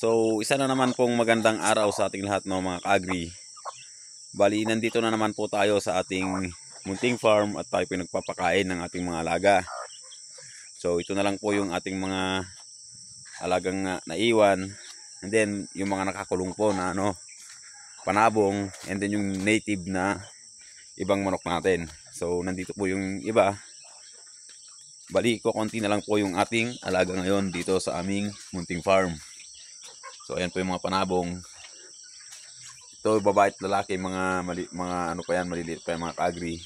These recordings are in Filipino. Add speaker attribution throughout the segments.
Speaker 1: So, isa na naman pong magandang araw sa ating lahat, no, mga ka-agri. Bali, nandito na naman po tayo sa ating munting farm at tayo pinagpapakain ng ating mga alaga. So, ito na lang po yung ating mga alagang naiwan. And then, yung mga nakakulong po na panabong. And then, yung native na ibang manok natin. So, nandito po yung iba. Bali, konti na lang po yung ating alaga ngayon dito sa aming munting farm. So ayan po yung mga panabong. Ito babae at lalaki, mga ano pa yan, maliliit pa yan, mga ka-agri.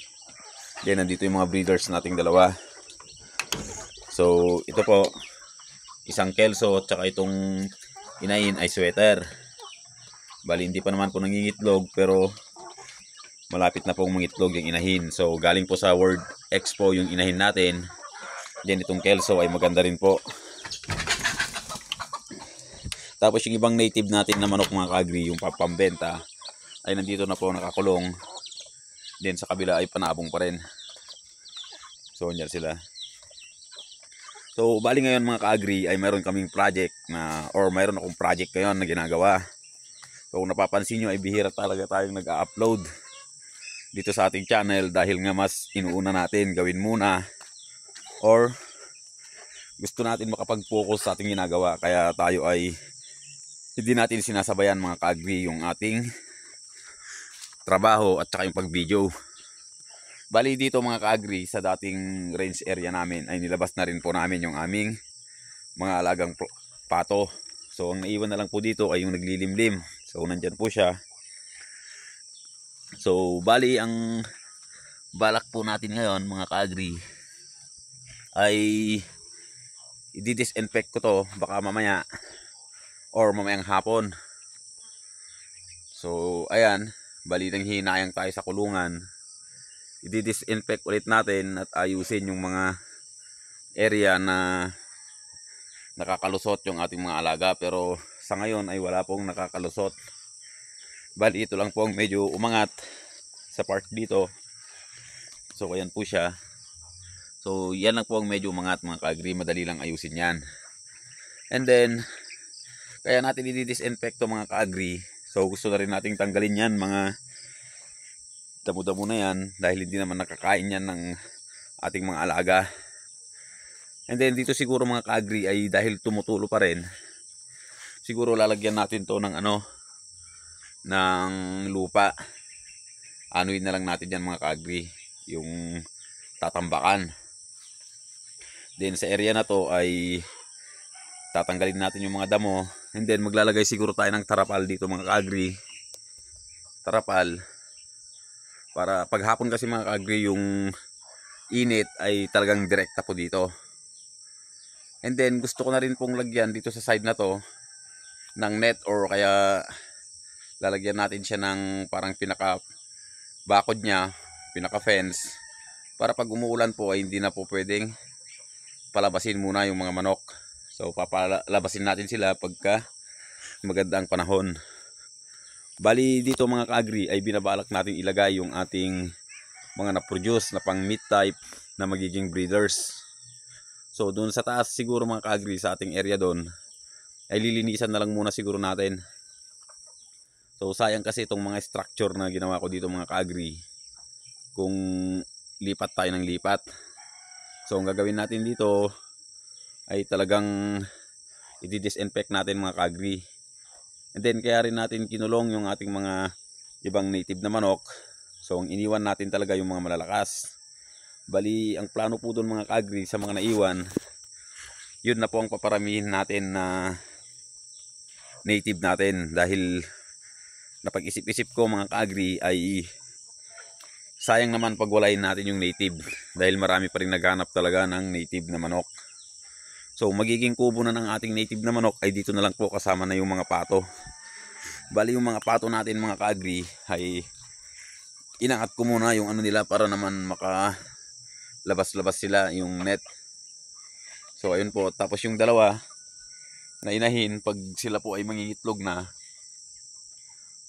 Speaker 1: Then nandito yung mga breeders nating dalawa. So ito po, isang kelso at saka itong inahin ay sweater. Bali hindi pa naman po nangingitlog pero malapit na pong mangitlog yung inahin. So galing po sa World Expo yung inahin natin. Then itong kelso ay maganda rin po. Tapos yung ibang native natin na manok, mga ka-agri, yung pambenta, ay nandito na po nakakulong. Then sa kabila ay panabong pa rin. So andyan sila. So bali ngayon, mga ka-agri, ay mayroon kaming project mayroon akong project ngayon na ginagawa. So kung napapansin nyo ay bihira talaga tayong nag-upload dito sa ating channel dahil nga mas inuuna natin gawin muna or gusto natin makapag-focus sa ating ginagawa. Kaya tayo ay hindi natin sinasabayan, mga ka-agri, yung ating trabaho at saka yung pag-video. Bali dito, mga ka-agri, sa dating range area namin ay nilabas na rin po namin yung aming mga alagang pato. So ang naiwan na lang po dito ay yung naglilimlim. So nandyan po siya. So bali ang balak po natin ngayon, mga ka-agri, ay i-disinfect ko to baka mamaya or mamayang hapon. So ayan, bali nang hinayang tayo sa kulungan, i-disinfect ulit natin at ayusin yung mga area na nakakalusot yung ating mga alaga. Pero sa ngayon ay wala pong nakakalusot. Bali ito lang pong medyo umangat sa part dito. So ayan po siya. So yan lang po ang medyo umangat, mga ka-agri, madali lang ayusin yan. And then kaya natin i-disinfect to, mga ka-agri. So gusto na rin nating tanggalin yan, mga damo-damo na yan, dahil hindi naman nakakain yan ng ating mga alaga. And then dito siguro, mga ka-agri, ay dahil tumutulo pa rin, siguro lalagyan natin to ng ng lupa. Anuin na lang natin yan, mga ka-agri, yung tatambakan. Then sa area na to ay tatanggalin natin yung mga damo. And then maglalagay siguro tayo ng tarapal dito, mga ka-agri. Tarapal. Para paghapon kasi, mga ka-agri, yung init ay talagang direkta po dito. And then gusto ko na rin pong lagyan dito sa side na to ng net, or kaya lalagyan natin siya ng parang pinaka bakod niya, pinaka fence. Para pag umuulan po ay hindi na po pwedeng palabasin muna yung mga manok. So papalabasin natin sila pagka maganda ang panahon. Bali dito, mga ka-agri, ay binabalak natin ilagay yung ating mga na-produce na pang meat type na magiging breeders. So doon sa taas siguro, mga ka-agri, sa ating area doon ay lilinisan na lang muna siguro natin. So sayang kasi itong mga structure na ginawa ko dito, mga ka-agri, kung lipat tayo ng lipat. So ang gagawin natin dito ay talagang i-disinfect natin, mga ka-agri. And then kaya rin natin kinulong yung ating mga ibang native na manok. So ang iniwan natin talaga yung mga malalakas. Bali ang plano po doon, mga ka-agri, sa mga naiwan, yun na po ang paparamihin natin na native natin. Dahil napag-isip-isip ko, mga ka-agri, ay sayang naman pagwalain natin yung native, dahil marami pa rin naghanap talaga ng native na manok. So magiging kubo na ng ating native na manok ay dito na lang po, kasama na yung mga pato. Bali yung mga pato natin, mga ka-agri, ay inangat ko muna yung nila para naman makalabas-labas sila yung net. So ayun po. Tapos yung dalawa na inahin, pag sila po ay mangingitlog na,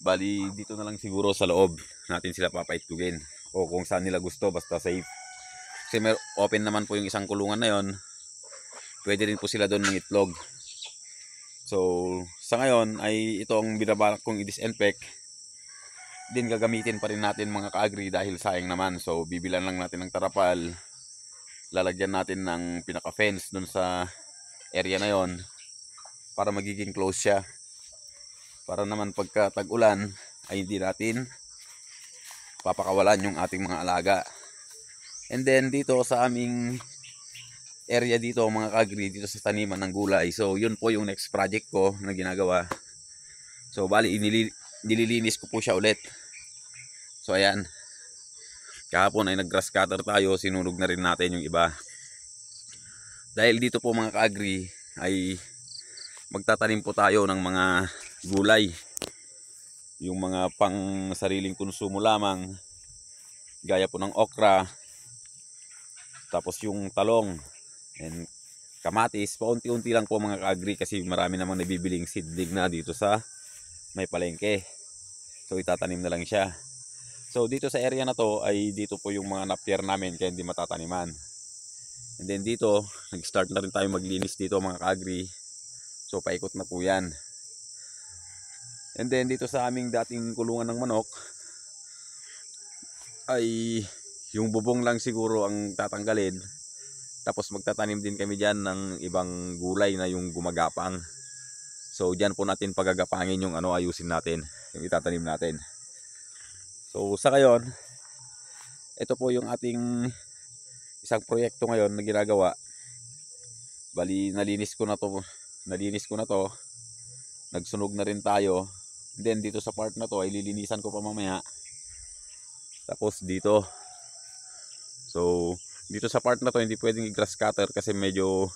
Speaker 1: bali dito na lang siguro sa loob natin sila papaitlogin, o kung saan nila gusto, basta safe. Kasi open naman po yung isang kulungan na yon, pwede rin po sila doon mangitlog. So sa ngayon ay ito ang binabalak kong i-disinfect. Din gagamitin pa rin natin mga ka-agri dahil sayang naman. So bibilan lang natin ng tarapal, lalagyan natin ng pinaka-fence dun sa area na yon para magiging close siya. Para naman pagka tag-ulan ay hindi natin papakawalan yung ating mga alaga. And then dito sa aming area dito mga ka-agri, dito sa taniman ng gulay. So yun po yung next project ko na ginagawa. So bali nililinis ko po siya ulit. So ayan, kahapon ay nag-grass cutter tayo, sinunog na rin natin yung iba. Dahil dito po mga ka-agri ay magtatanim po tayo ng mga gulay. Yung mga pang sariling konsumo lamang, gaya po ng okra, tapos yung talong and kamatis. Paunti-unti lang po mga ka-agri kasi marami namang nabibiling seedling na dito sa may palengke. So itatanim na lang siya. So dito sa area na to ay dito po yung mga napier namin kaya hindi matataniman. And then dito, nag-start na rin tayo maglinis dito mga ka-agri. So paikot na po yan. And then dito sa aming dating kulungan ng manok ay yung bubong lang siguro ang tatanggalin. Tapos magtatanim din kami dyan ng ibang gulay na yung gumagapang. So dyan po natin pagagapangin yung ayusin natin, yung itatanim natin. So sa ngayon, ito po yung ating isang proyekto ngayon na ginagawa. Bali nalinis ko na to. Nagsunog na rin tayo. Then dito sa part na to ay lilinisan ko pa mamaya. Tapos dito. So dito sa part na to hindi pwedeng i-grass cutter kasi medyo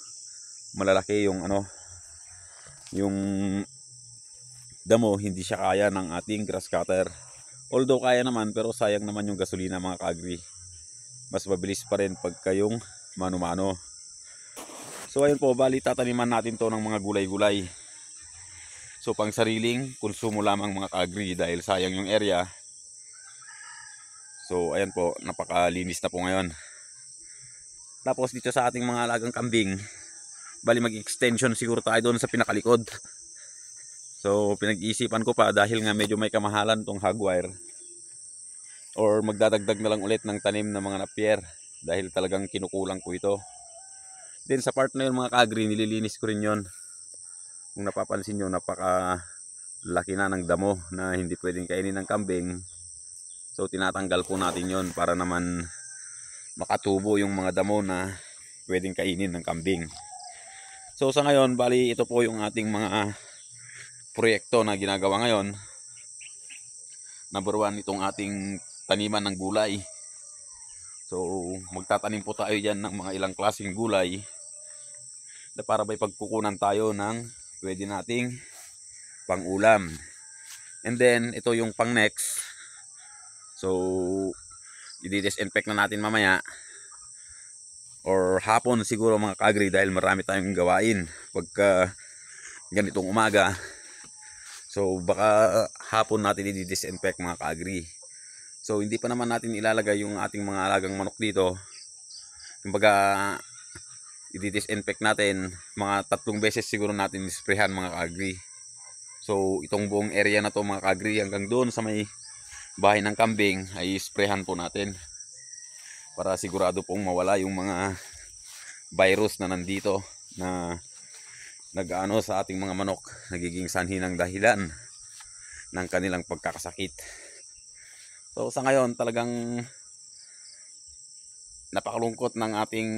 Speaker 1: malalaki yung yung damo, hindi siya kaya ng ating grass cutter. Although kaya naman, pero sayang naman yung gasolina mga ka-agri. Mas mabilis pa rin pagka yung mano-mano. So ayun po, bali tataniman natin to ng mga gulay-gulay. So pang sariling konsumo lamang mga ka-agri dahil sayang yung area. So ayan po, napakalinis na po ngayon. Tapos dito sa ating mga alagang kambing, bali mag-extension siguro tayo doon sa pinakalikod. So pinag-iisipan ko pa dahil nga medyo may kamahalan tong hog wire. Or magdadagdag na lang ulit ng tanim ng mga napier dahil talagang kinukulang ko ito. Then sa part na yun mga ka-agri, nililinis ko rin yun. Kung napapansin nyo, napakalaki na ng damo na hindi pwedeng kainin ng kambing. So tinatanggal po natin yun para naman makatubo yung mga damo na pwedeng kainin ng kambing. So sa ngayon, bali ito po yung ating mga proyekto na ginagawa ngayon. Number 1, itong ating taniman ng gulay. So magtatanim po tayo dyan ng mga ilang klaseng gulay na para may pagkukunan tayo ng pwede nating pang ulam. And then ito yung pang next. So i-disinfect na natin mamaya or hapon siguro mga ka-agri dahil marami tayong gawain pagka ganitong umaga. So baka hapon natin i-disinfect mga ka-agri. So hindi pa naman natin ilalagay yung ating mga alagang manok dito. Kumbaga i-disinfect natin mga 3 beses siguro natin isprehan mga ka-agri. So itong buong area na to mga ka-agri hanggang doon sa may bahay ng kambing ay isprehan po natin para sigurado pong mawala yung mga virus na nandito na nag-ano sa ating mga manok, nagiging sanhi ng dahilan ng kanilang pagkakasakit. So sa ngayon talagang napakalungkot ng ating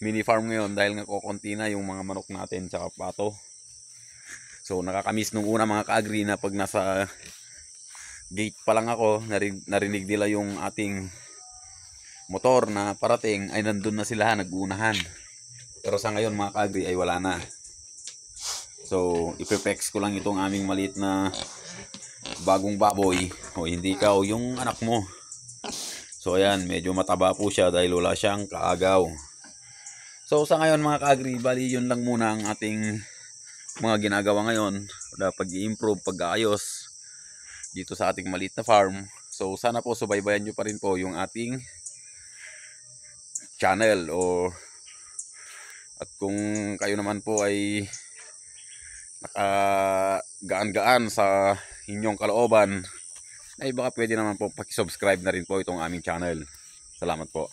Speaker 1: mini farm ngayon dahil nga kukunti na yung mga manok natin tsaka pato. So nakakamiss nung una mga ka-agri na pag nasa gate pa lang ako, narinig nila yung ating motor na parating ay nandun na sila nag-uunahan. Pero sa ngayon mga ka-agri ay wala na. So ipepex ko lang itong aming maliit na bagong baboy. O hindi ka o yung anak mo. So ayan, medyo mataba po siya dahil wala siyang kaagaw. So sa ngayon mga ka-agri, bali yun lang muna ang ating mga ginagawa ngayon. Pag-i-improve, pag-aayos dito sa ating maliit na farm. So sana po subaybayan nyo pa rin po yung ating channel at kung kayo naman po ay nakagaan-gaan sa inyong kalooban, ay baka pwede naman po pakisubscribe na rin po itong aming channel. Salamat po.